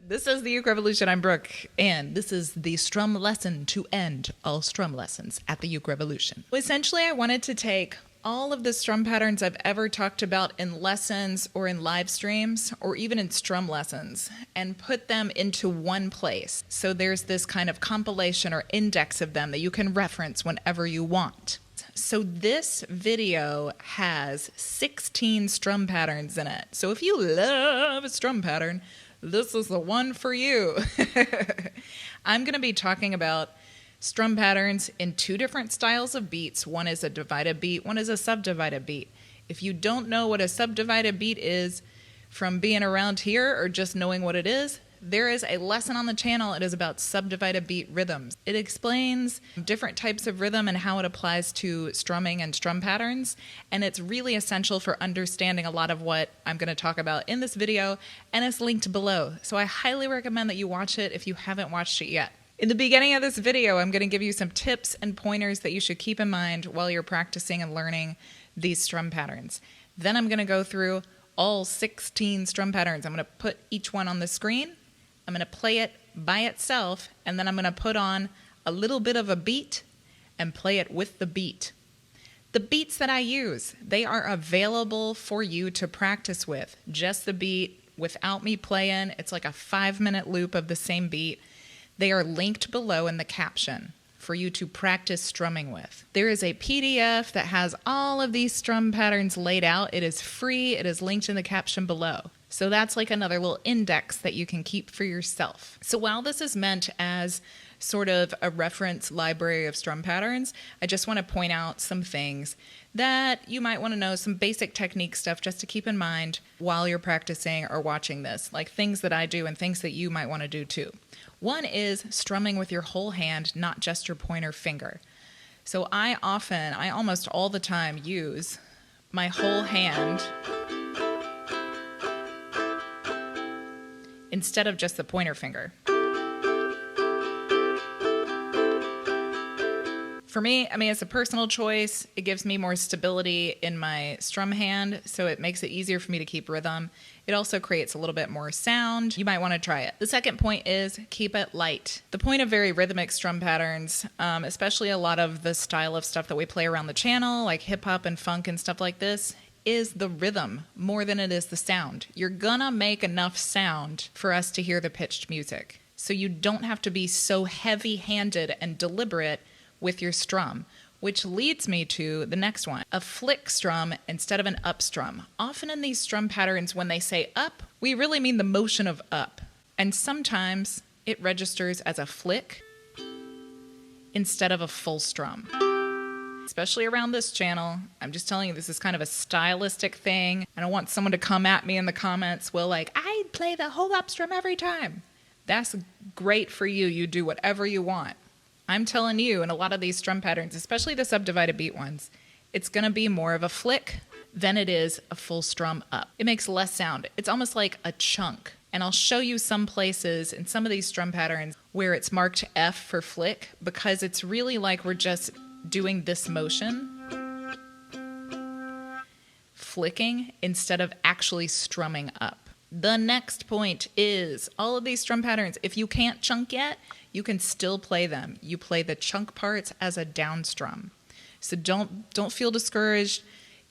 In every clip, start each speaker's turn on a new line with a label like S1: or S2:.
S1: This is the Uke Revolution. I'm Brooke, and this is the strum lesson to end all strum lessons at the Uke Revolution. Essentially, I wanted to take all of the strum patterns I've ever talked about in lessons or in live streams or even in strum lessons and put them into one place. So there's this kind of compilation or index of them that you can reference whenever you want. So this video has 16 strum patterns in it. So if you love a strum pattern, this is the one for you. I'm going to be talking about strum patterns in two different styles of beats. One is a divided beat, one is a subdivided beat. If you don't know what a subdivided beat is from being around here or just knowing what it is, there is a lesson on the channel. It is about subdivided beat rhythms. It explains different types of rhythm and how it applies to strumming and strum patterns. And it's really essential for understanding a lot of what I'm going to talk about in this video, and it's linked below. So I highly recommend that you watch it if you haven't watched it yet. In the beginning of this video, I'm going to give you some tips and pointers that you should keep in mind while you're practicing and learning these strum patterns. Then I'm going to go through all 16 strum patterns. I'm going to put each one on the screen. I'm going to play it by itself, and then I'm going to put on a little bit of a beat and play it with the beat. The beats that I use, they are available for you to practice with. Just the beat without me playing. It's like a 5-minute loop of the same beat. They are linked below in the caption for you to practice strumming with. There is a PDF that has all of these strum patterns laid out. It is free. It is linked in the caption below. So that's like another little index that you can keep for yourself. So while this is meant as sort of a reference library of strum patterns, I just want to point out some things that you might want to know, some basic technique stuff just to keep in mind while you're practicing or watching this, like things that I do and things that you might want to do too. One is strumming with your whole hand, not just your pointer finger. So I almost all the time use my whole hand instead of just the pointer finger. For me, it's a personal choice. It gives me more stability in my strum hand, so it makes it easier for me to keep rhythm. It also creates a little bit more sound. You might want to try it. The second point is keep it light. The point of very rhythmic strum patterns, especially a lot of the style of stuff that we play around the channel, like hip hop and funk and stuff like this, is the rhythm more than it is the sound. You're gonna make enough sound for us to hear the pitched music. So you don't have to be so heavy-handed and deliberate with your strum, which leads me to the next one, a flick strum instead of an up strum. Often in these strum patterns, when they say up, we really mean the motion of up. And sometimes it registers as a flick instead of a full strum. Especially around this channel, I'm just telling you, this is kind of a stylistic thing. I don't want someone to come at me in the comments, well, like, I play the whole up strum every time. That's great for you. You do whatever you want. I'm telling you, in a lot of these strum patterns, especially the subdivided beat ones, it's going to be more of a flick than it is a full strum up. It makes less sound. It's almost like a chunk. And I'll show you some places in some of these strum patterns where it's marked F for flick, because it's really like we're just doing this motion, flicking, instead of actually strumming up. The next point is all of these strum patterns, if you can't chunk yet, you can still play them. You play the chunk parts as a down strum. So don't feel discouraged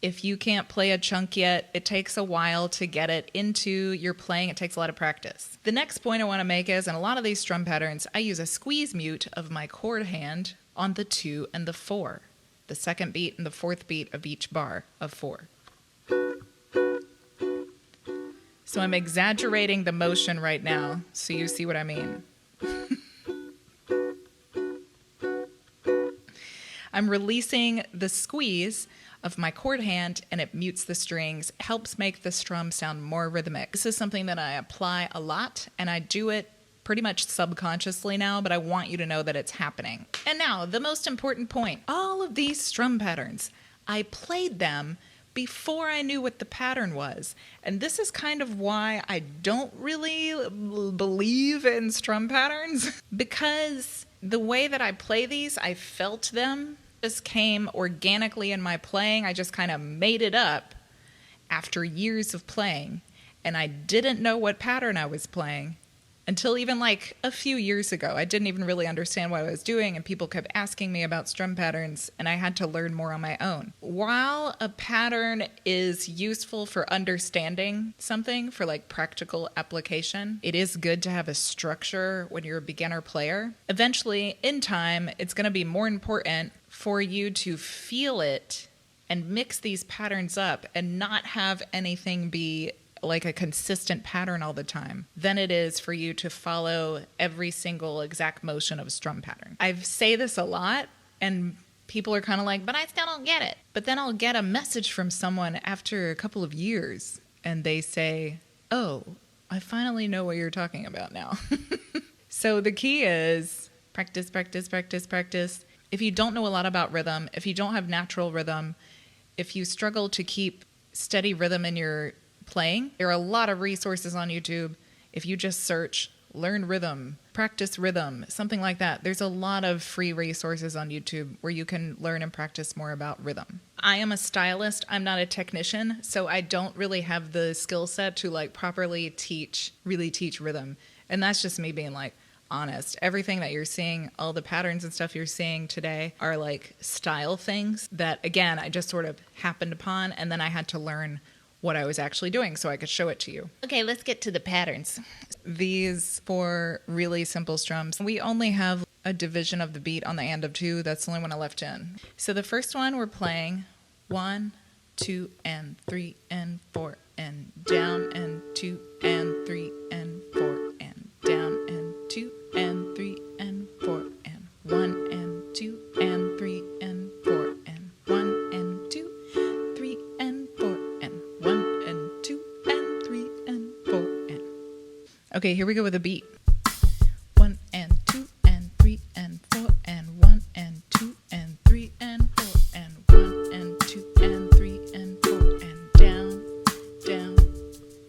S1: if you can't play a chunk yet. It takes a while to get it into your playing. It takes a lot of practice. The next point I want to make is, in a lot of these strum patterns, I use a squeeze mute of my chord hand on the 2 and the 4, the second beat and the fourth beat of each bar of 4. So I'm exaggerating the motion right now so you see what I mean. I'm releasing the squeeze of my chord hand, and it mutes the strings, helps make the strum sound more rhythmic. This is something that I apply a lot, and I do it pretty much subconsciously now, but I want you to know that it's happening. And now, the most important point. All of these strum patterns, I played them before I knew what the pattern was. And this is kind of why I don't really believe in strum patterns, because the way that I play these, I felt them. Just came organically in my playing. I just kind of made it up after years of playing, and I didn't know what pattern I was playing Until even like a few years ago, I didn't even really understand what I was doing, and people kept asking me about strum patterns, and I had to learn more on my own. While a pattern is useful for understanding something, for like practical application, it is good to have a structure when you're a beginner player. Eventually, in time, it's going to be more important for you to feel it and mix these patterns up and not have anything be like a consistent pattern all the time than it is for you to follow every single exact motion of a strum pattern. I say this a lot, and people are kind of like, but I still don't get it. But then I'll get a message from someone after a couple of years, and they say, oh, I finally know what you're talking about now. So the key is practice, practice, practice, practice. If you don't know a lot about rhythm, if you don't have natural rhythm, if you struggle to keep steady rhythm in your playing, there are a lot of resources on YouTube. If you just search learn rhythm, practice rhythm, something like that, there's a lot of free resources on YouTube where you can learn and practice more about rhythm. I am a stylist. I'm not a technician, so I don't really have the skill set to like properly really teach rhythm. And that's just me being like honest. Everything that you're seeing, all the patterns and stuff you're seeing today are like style things that, again, I just sort of happened upon, and then I had to learn what I was actually doing so I could show it to you. Okay, let's get to the patterns. These 4 really simple strums. We only have a division of the beat on the and of 2. That's the only one I left in. So the first one we're playing 1, 2, and 3, and 4, and down, and 2, and 3, and 4, and down, and 2, and 3, and 4, and 1, and 2, and 3, and 4, and 1, and 2, 3, and 4, and 1, and 2, and 3, and 4, and... Okay, here we go with a beat. 1, and 2, and 3, and 4, and 1, and 2, and 3, and 4, and 1, and 2, and 3, and 4, and down, down,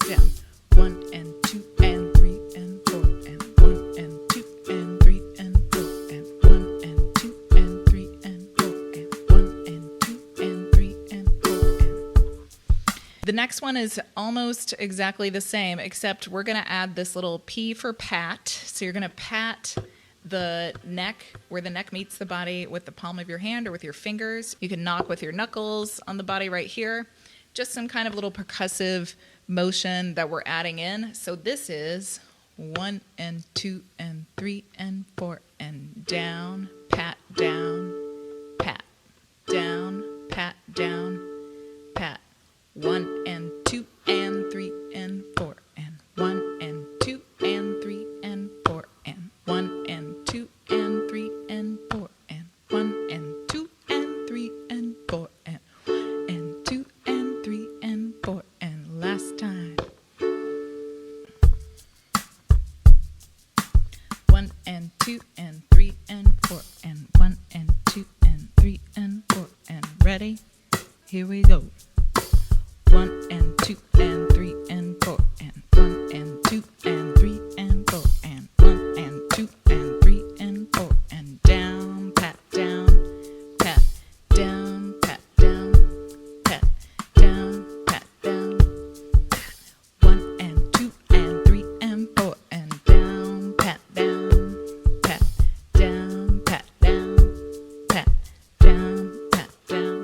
S1: down. 1, and 2, and 3, and 4, and 1, and 2, and 3, and 4, and 1, and 2, and 3, and 4, and 1, and 2, and 3, and 4, and... The next one is almost exactly the same, except we're going to add this little P for pat. So you're going to pat the neck, where the neck meets the body, with the palm of your hand or with your fingers. You can knock with your knuckles on the body right here. Just some kind of little percussive motion that we're adding in. So this is 1, and 2, and 3, and 4, and down, pat, down, pat, down, pat, down, pat. 1, and 2, and 3, and 4, and 1, and 2, and 3, and 4, and 1, and 2, and 3, and 4, and 1, and 2, and 3, and 4, and 1, and 2, and 3, and 4, and last time. 1, and 2, and 3, and 4, and 1, and 2, and 3, and 4, and ready? Here we go. 1, and 2, and 3, and 4, and 1, and 2, and 3, and 4, and 1, and 2, and 3, and 4, and down, pat, down, pat, down, pat, down, pat, down, pat, down, 1, and 2, and 3, and 4, and down, pat, down, pat, down, pat, down, pat, down, pat, down,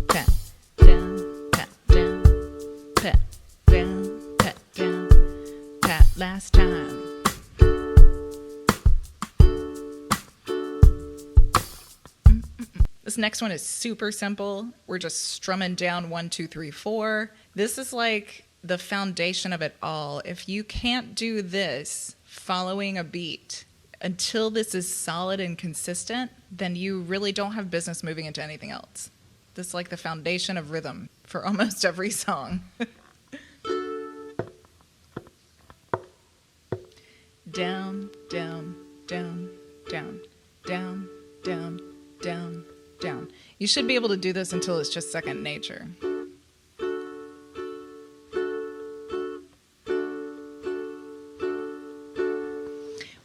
S1: pat, down, pat, down, pat, down, pat, down, pat, last time. This next one is super simple. We're just strumming down 1, 2, 3, 4. This is like the foundation of it all. If you can't do this following a beat until this is solid and consistent, then you really don't have business moving into anything else. This is like the foundation of rhythm for almost every song. Down, down, down, down, down, down, down, down. You should be able to do this until it's just second nature.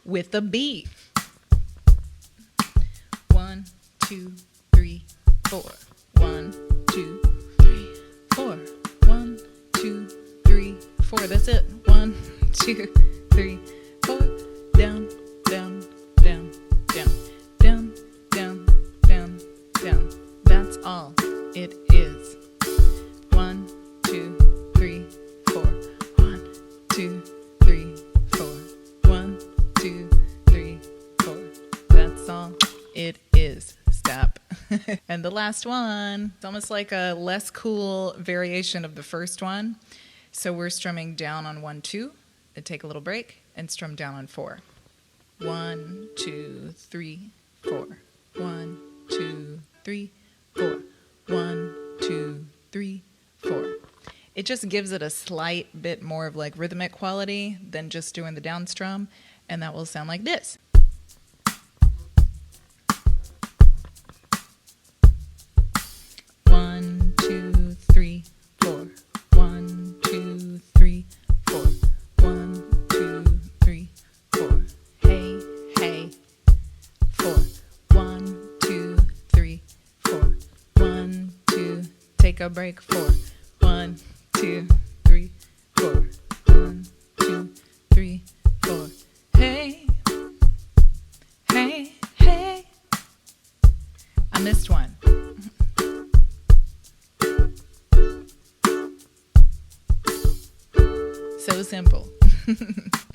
S1: With a beat. 1, 2, 3, 4. 1, 2, 3, 4. 1, 2, 3, 4. That's it. 1, 2, 3, 4. And the last one, it's almost like a less cool variation of the first one. So we're strumming down on 1, 2, and take a little break, and strum down on 4. 1, 2, 3, 4. 1, 2, 3, 4. 1, 2, 3, 4. It just gives it a slight bit more of like rhythmic quality than just doing the down strum, and that will sound like this. A break. 4. 1, 2, 3, 4. 1, 2, 3, 4. Hey, hey, hey. I missed one. So simple.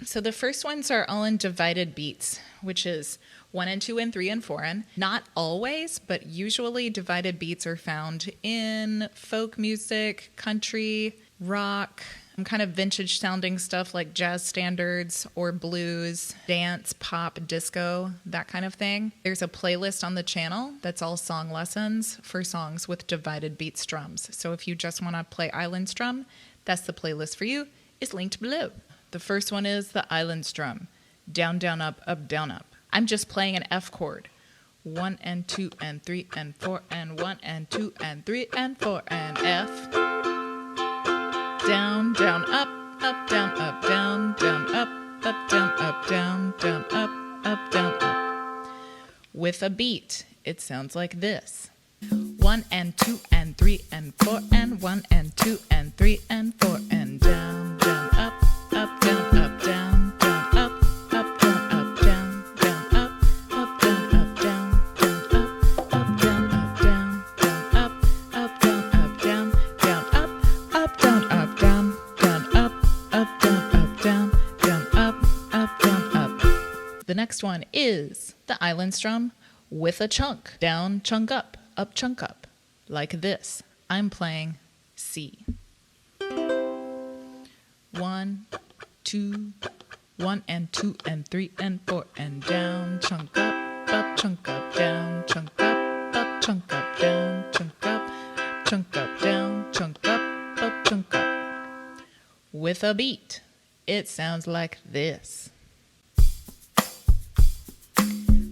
S1: So the first ones are all in divided beats, which is 1 and 2 and 3 and 4 and. Not always, but usually divided beats are found in folk music, country, rock, kind of vintage sounding stuff like jazz standards or blues, dance, pop, disco, that kind of thing. There's a playlist on the channel that's all song lessons for songs with divided beat strums. So if you just want to play island strum, that's the playlist for you. It's linked below. The first one is the island strum. Down, down, up, up, down, up. I'm just playing an F chord. 1 and 2 and 3 and 4 and 1 and 2 and 3 and 4 and F. Down, down, up, up, down, up, down, down, up, down, up, down, down, up, down, up. With a beat, it sounds like this. 1 and 2 and 3 and 4 and 1 and 2 and 3 and 4 and down, down, up, down, up, down, down, up, down, up, down, down, up, down, up, down, down, up, down, up, down, down, up, down, up, down, down, up, down, up, down, down, up, down, up, down, down, up, down, up. The next one is the island strum with a chunk. Down, chunk up, chunk up. Like this. I'm playing C. 1, 2, 1 and 2 and 3 and 4 and down, chunk up, chunk up, down, chunk up, chunk up, down, chunk up, chunk up, down, chunk up, chunk up. With a beat, it sounds like this.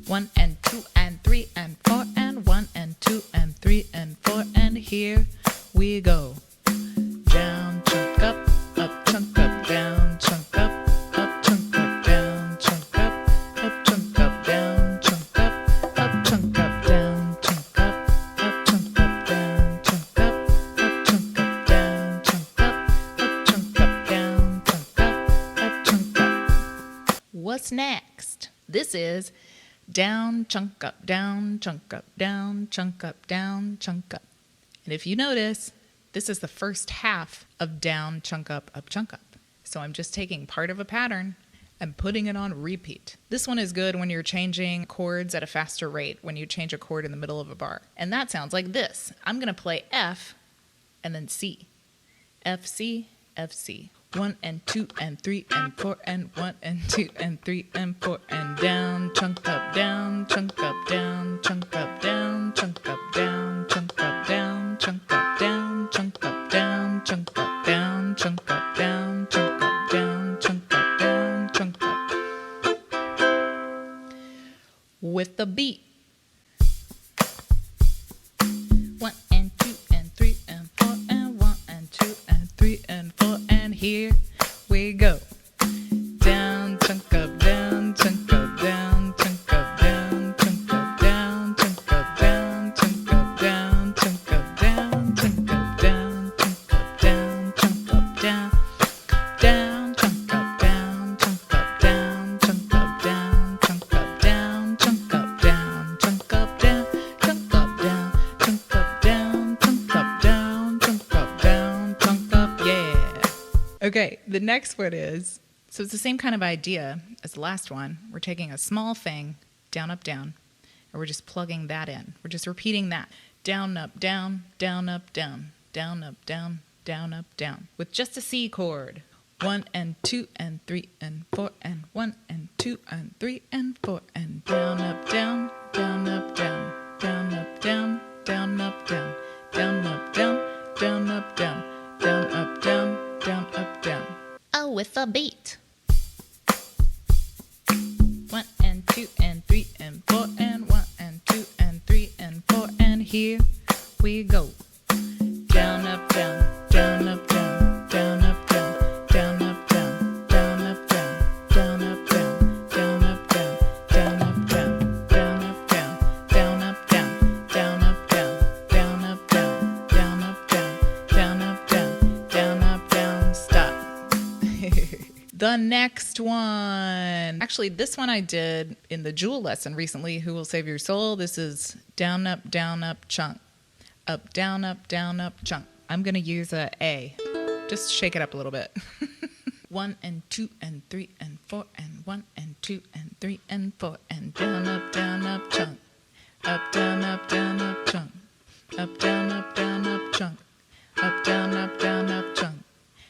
S1: 1 and 2 and 3 and 4 and 1 and 2 and 3 and 4 and here we go. Down, chunk up, chunk up, down, chunk up, chunk up, down, chunk up, chunk up, down, chunk up, chunk up, down, chunk up, chunk up, down, chunk up, chunk up, down, chunk up, chunk up, down, chunk up, chunk up. What's next? This is down, chunk up, down, chunk up, down, chunk up, down, chunk up. And if you notice, this is the first half of down, chunk up, chunk up. So I'm just taking part of a pattern and putting it on repeat. This one is good when you're changing chords at a faster rate, when you change a chord in the middle of a bar. And that sounds like this. I'm going to play F and then C. F, C, F, C. 1 and 2 and 3 and 4 and 1 and 2 and 3 and 4 and down, chunk up, down, chunk up, down, chunk up, down, chunk up, down, chunk up, down, chunk up, down, chunk up, down, chunk up, down, chunk up, down, chunk up, down, chunk up, down, chunk up. With the beat. 1 and 2 and 3 and 4 and 1 and 2 and 3 and 4 and here we go. Down, chunk up, down, chunk up, down, chunk up, down, chunk up, down, chunk up, down, chunk up, down, chunk up, down, chunk up, down, chunk up, down, chunk up, down, down, chunk up, down, chunk up, down, chunk up, down, chunk up, down, chunk up, down, chunk up, down, chunk up, down, chunk up, down, chunk up, down, chunk up, down, chunk up, yeah. Okay, the next one is, so it's the same kind of idea as the last one. We're taking a small thing, down, up, down, or we're just plugging that in. We're just repeating that. Down, up, down, down, up, down, down, up, down, down, up, down, with just a C chord. 1 and 2 and 3 and 4 and 1 and 2 and 3 and 4 and down, up, down, down, up, down, down, up, down, down, up, down, down, up, down, down, up, down, down, up, down, down, up, down. Oh, with a beat. 1 and 2 and 3 and 4 and 1 and 2 and 3 and 4 and here we go. Down, up, down, down, up, down, down, up, down, down, up, down, down, up, down, down, up, down, down, up, down, down, up, down, down, up, down, down, up, down, down, up, down, down, up, down, down, up, down, down, up, down, down, up, down, stop. The next one. Actually, this one I did in the Jewel lesson recently, Who Will Save Your Soul? This is down, up, chunk. Up, down, up, chunk. I'm going to use a A. Just shake it up a little bit. 1 and 2 and 3 and 4 and 1 and 2 and 3 and 4 and down, up, chunk. Up, down, up, chunk. Up, down, up, chunk. Up, down, up, chunk.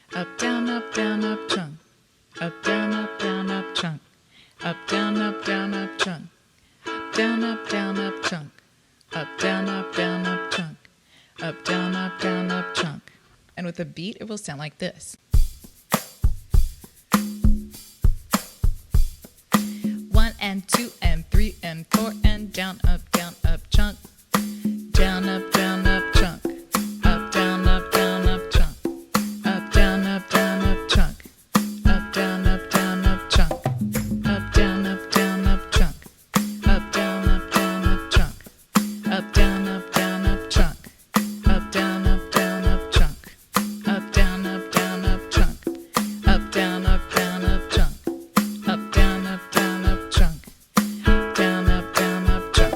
S1: Up, down, up, chunk. Up, down, up, chunk. Up, down, up, chunk. Down, up, chunk. Up, down, up, chunk. Up, down, up, chunk. And with a beat, it will sound like this. 1 and 2 and 3 and 4 and down, up, chunk. Down, up, chunk. Up, down, up, chunk. Up, down, up, chunk. Up, down, up, chunk. Up, down, up, chunk. Up, down, up, chunk. Up, down, up, chunk. Up, down, up, chunk. Up, down, up, chunk. Up, down, up, chunk. Up, down, up, chunk. Down, up, chunk.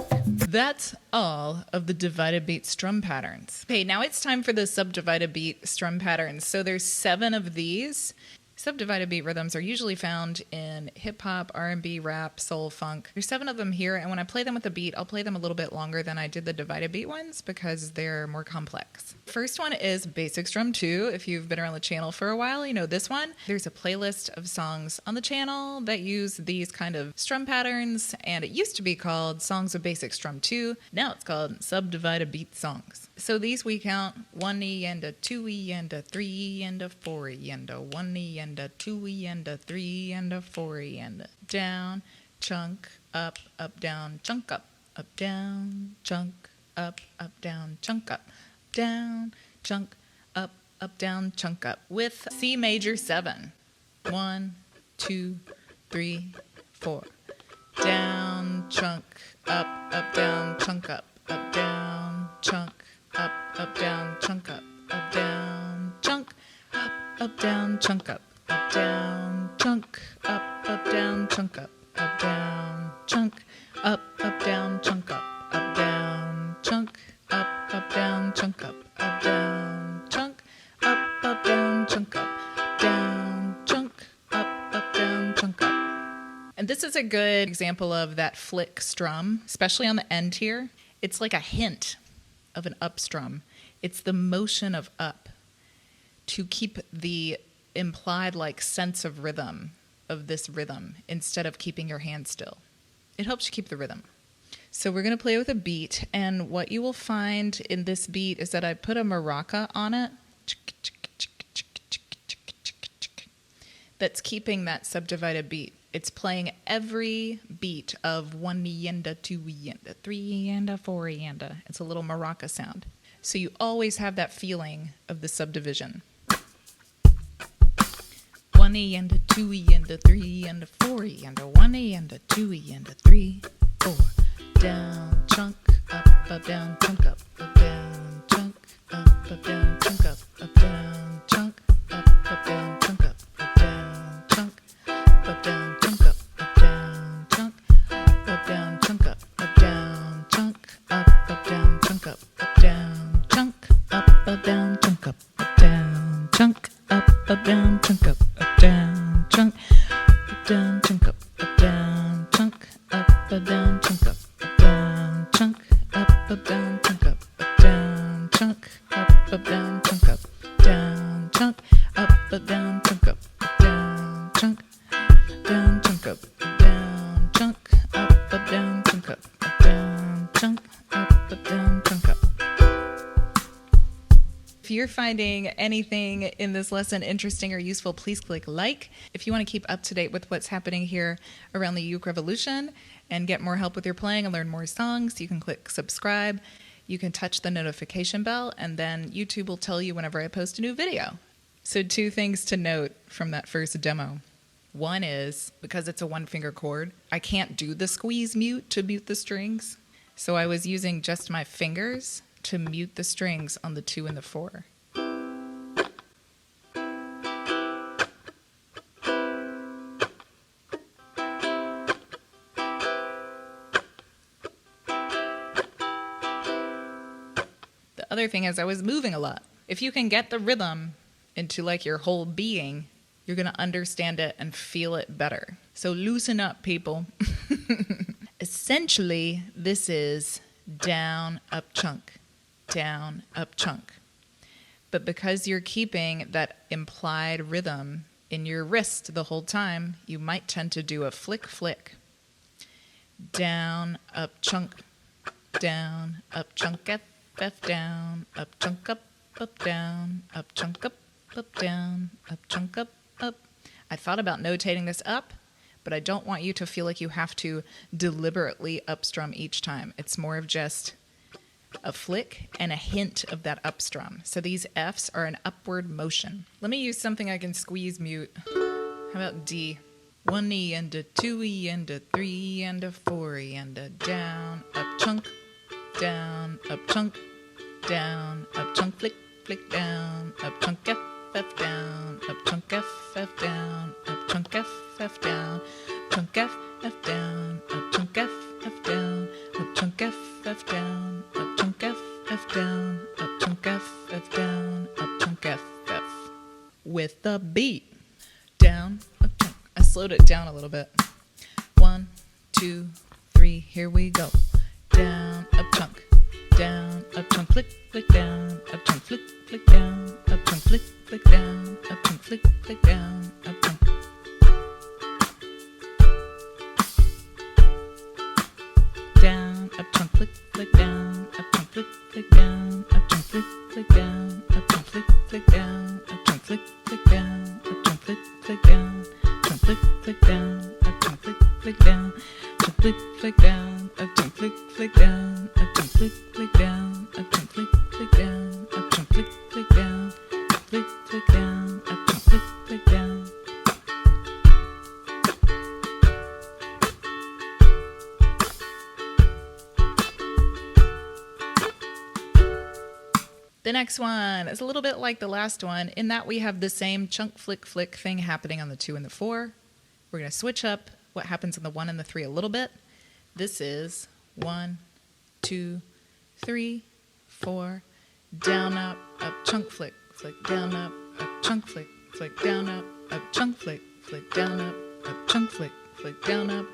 S1: That's all of the divided beat strum patterns. Okay, now it's time for the subdivided beat strum patterns. So there's 7 of these. Subdivided beat rhythms are usually found in hip-hop, R&B, rap, soul, funk. There's 7 of them here, and when I play them with a beat, I'll play them a little bit longer than I did the divided beat ones because they're more complex. First one is Basic Strum 2. If you've been around the channel for a while, you know this one. There's a playlist of songs on the channel that use these kind of strum patterns, and it used to be called Songs of Basic Strum 2. Now it's called Subdivided Beat Songs. So these we count 1E and a 2E and a 3E and a 4E and a 1E and a 2E and a 3 and a 4E and a down, chunk, up, down, chunk, up, down, chunk, up, down, chunk, up, down, chunk, up, down, chunk, up with C major 7. 1, 2, 3, 4. Down, chunk, up, down, chunk, up, down, chunk, up, down, chunk, up, down, chunk, up, down, chunk, up, down, chunk, up, down, chunk, up, down, chunk, up, down, chunk, up, down, chunk, up, down, chunk, up, down, chunk, up, down, chunk, up, down, chunk, up, down, chunk, up. And this is a good example of that flick strum, especially on the end here. It's like a hint of an up strum. It's the motion of up to keep the implied like sense of rhythm of this rhythm instead of keeping your hand still. It helps you keep the rhythm. So we're going to play with a beat, and what you will find in this beat is that I put a maraca on it that's keeping that subdivided beat. It's playing every beat of 1E and a 2E and a 3E and a 4E and a. It's a little maraca sound. So you always have that feeling of the subdivision. 1E and a 2E and a 3 and a 4E and a 1E and a 2E and a 3, 4. Down, chunk, up, down, chunk, up, down, chunk, up, down, chunk, up, down, chunk, up, down, chunk, up, down, chunk, up, down, chunk, up, down, chunk, up, down, chunk, up, down, chunk, up, down, chunk, up, down, chunk, up, down, chunk, up, down, chunk, up, down, chunk, up, down, chunk, down, chunk, up, down, chunk, up, down, chunk, up, down. you're finding anything in this lesson interesting or useful, please click like. If you want to keep up to date with what's happening here around the uke revolution and get more help with your playing and learn more songs, you can click subscribe. You can touch the notification bell, and then YouTube will tell you whenever I post a new video. So 2 things to note from that first demo. One is, because it's a 1-finger chord, I can't do the squeeze mute to mute the strings. So I was using just my fingers to mute the strings on the 2 and the 4. The other thing is I was moving a lot. If you can get the rhythm into like your whole being, you're going to understand it and feel it better. So loosen up, people. Essentially, this is down, up, chunk, down, up, chunk. But because you're keeping that implied rhythm in your wrist the whole time, you might tend to do a flick, flick. Down, up, chunk, down, up, chunk, F, F, down, up, chunk, up, down, up, chunk, up, down, up, chunk, up. I thought about notating this up, but I don't want you to feel like you have to deliberately upstrum each time. It's more of just a flick and a hint of that upstrum. So these Fs are an upward motion. Let me use something I can squeeze mute. How about D? 1 E and a 2 E and a 3 and a 4 E and a down, up, chunk, chunk, down, up, chunk, flick, flick, down, up, chunk, F, F, down, up, chunk, F, F, down, up, chunk, F, F, down, chunk, F, F, down, up, chunk, F, F, down, up, chunk, F, F, down, up, chunk, F, F, down, up, chunk, F, F, down, up, chunk, F, F. With the beat. Down, up, chunk. I slowed it down a little bit. 1, 2, 3, here we go. Down, up, chunk, flick, flick, down, up, chunk, flick, flick, down, up, chunk, flick, flick, down, up, chunk, flick, flick, down, up, chunk. Down, up, chunk, flick, flick, down, up, chunk, flick, flick, down, up, chunk, flick, flick, down, up, chunk, flick, flick, down, up, chunk, flick, flick, down, up, chunk, flick, flick, down, chunk, flick, flick, down, up, chunk, flick, flick, down, chunk, flick, flick, down, up, chunk, flick, flick, down, up, chunk, flick, flick, down, up, chunk, flick, flick, down, up, chunk, flick, flick, down, flick, flick, down, up, chunk, flick, flick, down. The next one is a little bit like the last one in that we have the same chunk, flick, flick thing happening on the 2 and the 4. We're going to switch up what happens on the 1 and the 3 a little bit. This is 1, 2, 3, 4, down, up, chunk, flick, flick, down, up, chunk, flick, flick, down, up, chunk, flick, flick, down, up, chunk, flick, flick, down, up,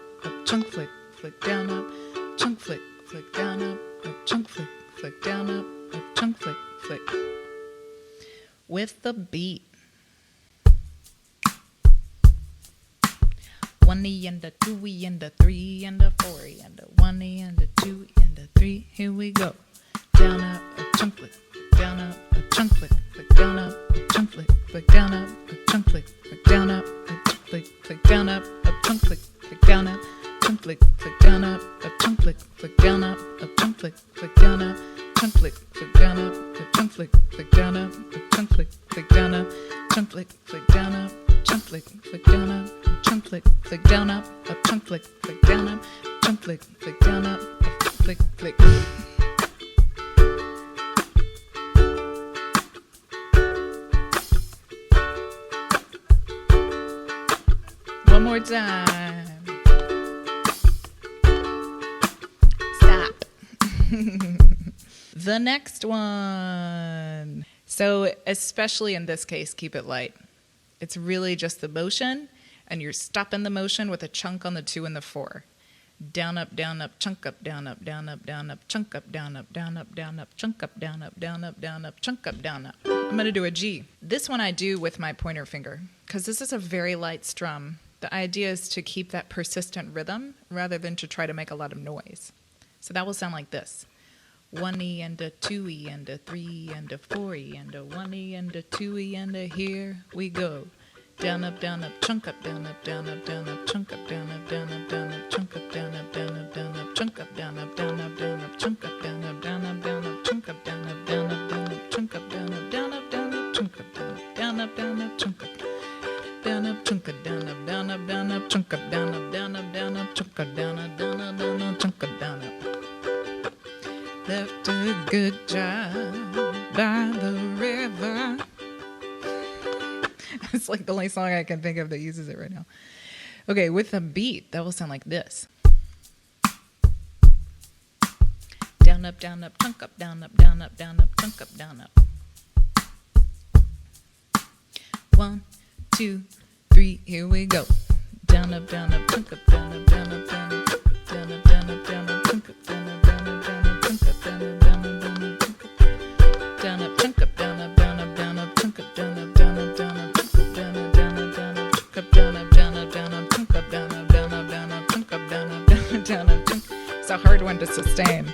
S1: chunk, flick, flick, down, up, chunk, flick, flick, down, up, chunk, flick, flick, down, up, chunk, flick, flick. With the beat. 1 E and a 2 E and a 3 and a 4 E and a 1 E and a 2 E and a 3. Here we go. Down, up, chunk, flick, down, up, chunk, flick, flick, down, up, chunk, flick, flick, down, up, chunk, flick, flick, down, up, chunk, flick, flick, down, up, chunk, flick, flick, down, up, chunk, flick, flick, down, up, chunk, flick, flick, down, up, chunk, flick, flick, down, up, chunk, flick, flick, down, up, chunk, flick, flick, down, up, chunk, flick, flick, down, up, chunk, flick, flick, down, up, chunk, flick, flick, down, up, chunk, flick, flick, down, up, chunk, flick, flick, down, up, chunk, flick, flick, down, up, flick, flick. One more time. Stop. The next one. So especially in this case, keep it light. It's really just the motion, and you're stopping the motion with a chunk on the 2 and the 4. Down, up, chunk up, down, up, chunk up, down, up, chunk up, down, up, chunk up, down, up. I'm going to do a G. This one I do with my pointer finger, because this is a very light strum. The idea is to keep that persistent rhythm rather than to try to make a lot of noise. So that will sound like this. 1 E and a 2 E and a 3 E and a 4 E and a 1 E and a 2 E and a here we go. Down up, chunk up, down up, chunk up, down up, chunk up, down up, chunk up, down up, chunk up, down up, chunk up, down up, chunk up, down up, chunk up, down up, chunk up, down up, chunk up, down up, chunk up, chunk up, down up, chunk up, down up, chunk up, down up, chunk up, chunk up, down up. Left a good job by the river. It's like the only song I can think of that uses it right now. Okay, with a beat, that will sound like this. Down up, chunk up, down up, chunk up, down up. 1, 2, 3, here we go. Down up, chunk up, down up, chunk up, chunk up, down up, chunk up, chunk up, chunk up, down up, chunk up, chunk up, down up, chunk up, down up, it's a hard one to sustain.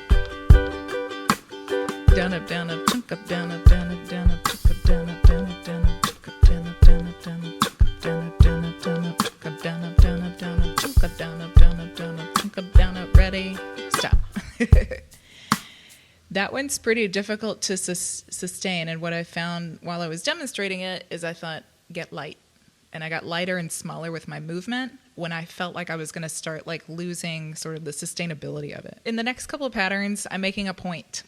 S1: Down up, chunk up, down up, chunk up, down up, chunk up, down up, chunk up, down up, chunk up, down up, chunk up, down up, chunk up, down up, chunk up, down up, ready, stop. That one's pretty difficult to sustain, and what I found while I was demonstrating it is I thought, get light. And I got lighter and smaller with my movement when I felt like I was going to start like losing sort of the sustainability of it. In the next couple of patterns, I'm making a point.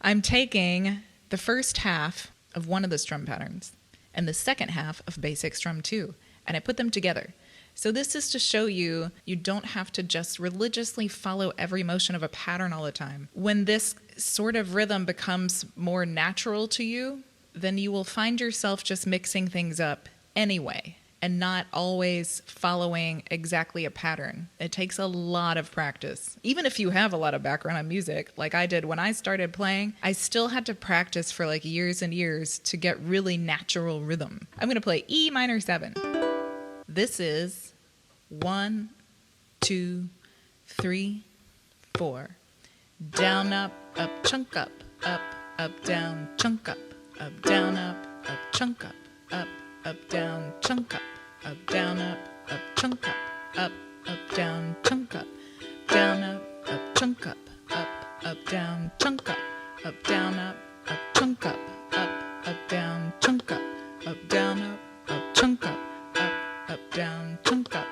S1: I'm taking the first half of one of the strum patterns and the second half of basic strum 2, and I put them together. So this is to show you don't have to just religiously follow every motion of a pattern all the time. When this sort of rhythm becomes more natural to you, then you will find yourself just mixing things up anyway and not always following exactly a pattern. It takes a lot of practice. Even if you have a lot of background on music, like I did when I started playing, I still had to practice for like years and years to get really natural rhythm. I'm going to play E minor 7. This is 1, 2, 3, 4. Down, up, chunk up, down, chunk up, down, up, chunk up, down, chunk up, down, up, chunk up, down, chunk up, down, up, chunk up, down, chunk up, down, up, chunk up, down, chunk up, down, up, chunk up, down, chunk up,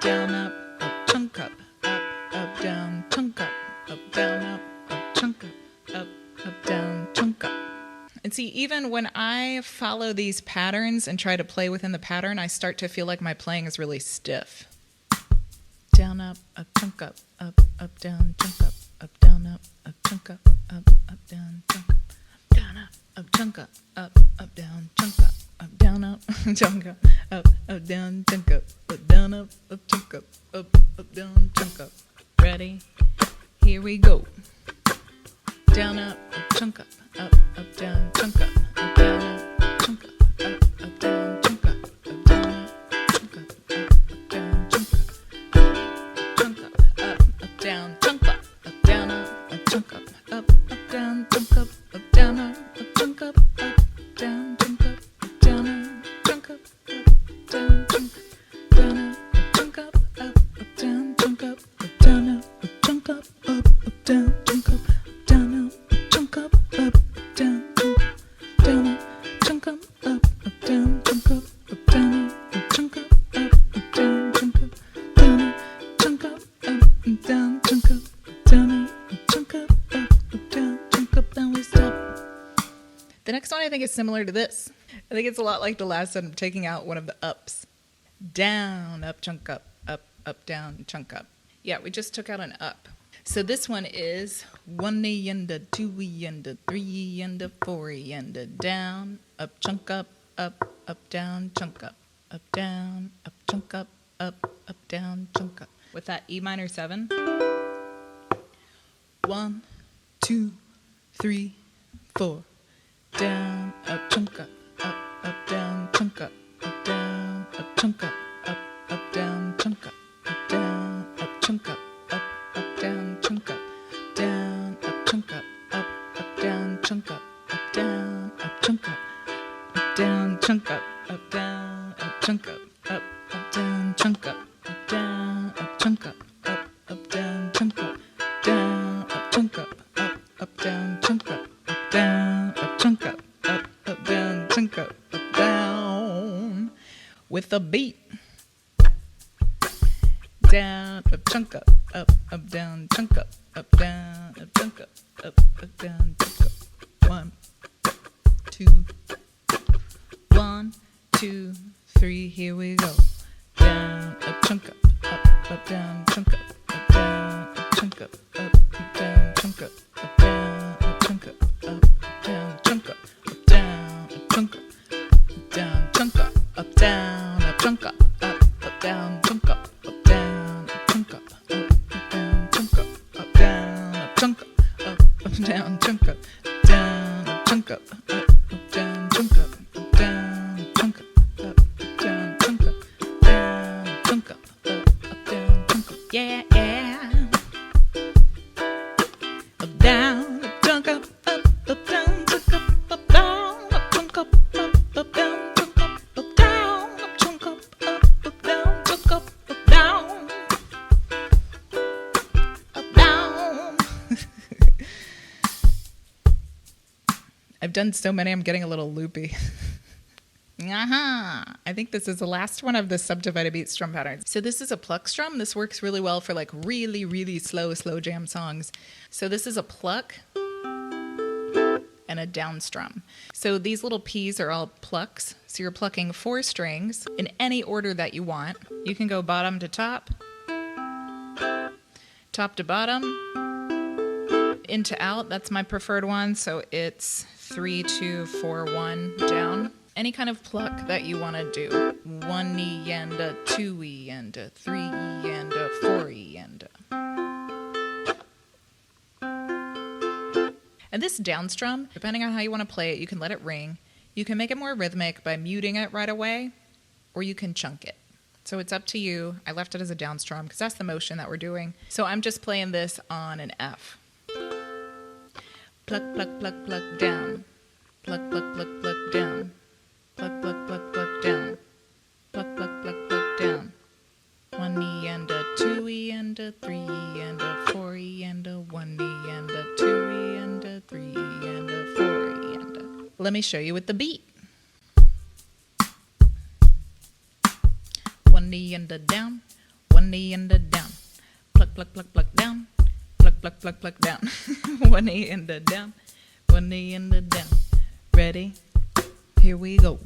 S1: down, up, chunk up, down, chunk up, down, up, chunk up, down, chunk up. And see, even when I follow these patterns and try to play within the pattern, I start to feel like my playing is really stiff. Down, up, chunk up, down, chunk up, down, up, chunk up, down, chunk up, down, up, chunk up, down, chunk up, down, up, chunk up, down, chunk up, down, up, chunk up, down, chunk up. Ready? Here we go. Down, up, chunk up, down, chunk up, down, up, chunk up, down, chunk up, down, up, chunk up, down, chunk up, chunk up, down, chunk up, down, up, chunk up, down, chunk up, down, up, chunk up, down, chunk up, down, chunk up, down, chunk up, down, chunk up, down, chunk up, down, chunk up, down, chunk up. The next one I think is similar to this. I think it's a lot like the last one, taking out one of the ups. Down, up, chunk up, down, chunk up. Yeah, we just took out an up. So this one is 1 E and a 2 E and a 3 E and a 4 E and a down, up, chunk up, down, chunk up, down, up, chunk up, down, chunk up. With that E minor 7. 1, 2, 3, 4. Down, up, chunk up, down, chunk up, down, up, chunk up, down, chunk up, down, up, chunk up, down, chunk up, down, up, chunk up, chunk up, down, up, chunk up, down, chunk up, down, up, chunk up, down, chunk up, down, up, chunk up, down, chunk up, down, up, chunk up, down, chunk up, down, with a beat. Down, up, chunk up, down, chunk up, down, up, chunk up, down, chunk up. 1, 2, 1, 2, 3, here we go. Down, up, chunk up, down, chunk up, down, up, chunk up, down, chunk up, down, up, chunk up, down, chunk up, down, up, chunk up, down, chunk up, down, up, chunk up, down, chunk up, down, chunk up, down, chunk up, down, chunk up, down, chunk up, down, chunk up, down, chunk up, down, chunk up, down, chunk up, down, chunk up, down, chunk up, yeah, yeah, down, chunk up, down, chunk up, down, chunk up, down, chunk up, down, chunk up, down, chunk up, down, down. I've done so many, I'm getting a little loopy. I think this is the last one of the subdivided beat strum patterns. So this is a pluck strum. This works really well for like really, really slow jam songs. So this is a pluck and a down strum. So these little P's are all plucks. So you're plucking 4 strings in any order that you want. You can go bottom to top, top to bottom, in to out. That's my preferred one. So it's 3, 2, 4, 1 down. Any kind of pluck that you want to do. 1E and a 2E and a 3E and a 4E and a... And this down strum, depending on how you want to play it, you can let it ring. You can make it more rhythmic by muting it right away, or you can chunk it. So it's up to you. I left it as a down strum because that's the motion that we're doing. So I'm just playing this on an F. Pluck, pluck, pluck, pluck, down. Pluck, pluck, pluck, pluck, down. Pluck, pluck, pluck, pluck, down. Pluck, pluck, pluck, pluck, down. 1E and a 2E and a 3E and a 4E and a 1E and a 2E and a 3E and a 4E and a... Let me show you with the beat. 1E and a down. 1E and a down. Pluck, pluck, pluck, pluck, down. Pluck, pluck, pluck, pluck, down. 1E and a down. 1E and a down. Ready? Here we go.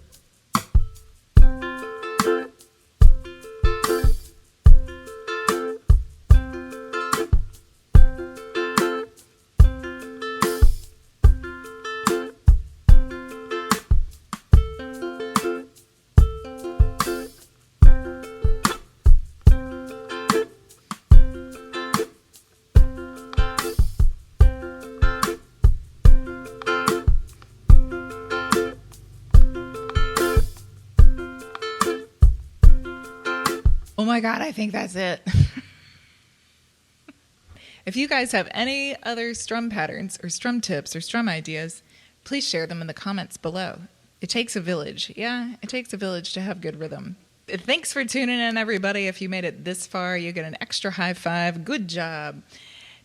S1: Oh my God, I think that's it. If you guys have any other strum patterns or strum tips or strum ideas, please share them in the comments below. It takes a village. Yeah, it takes a village to have good rhythm. Thanks for tuning in, everybody. If you made it this far, you get an extra high five. Good job.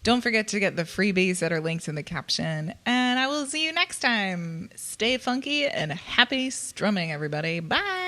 S1: Don't forget to get the freebies that are linked in the caption. And I will see you next time. Stay funky and happy strumming, everybody. Bye.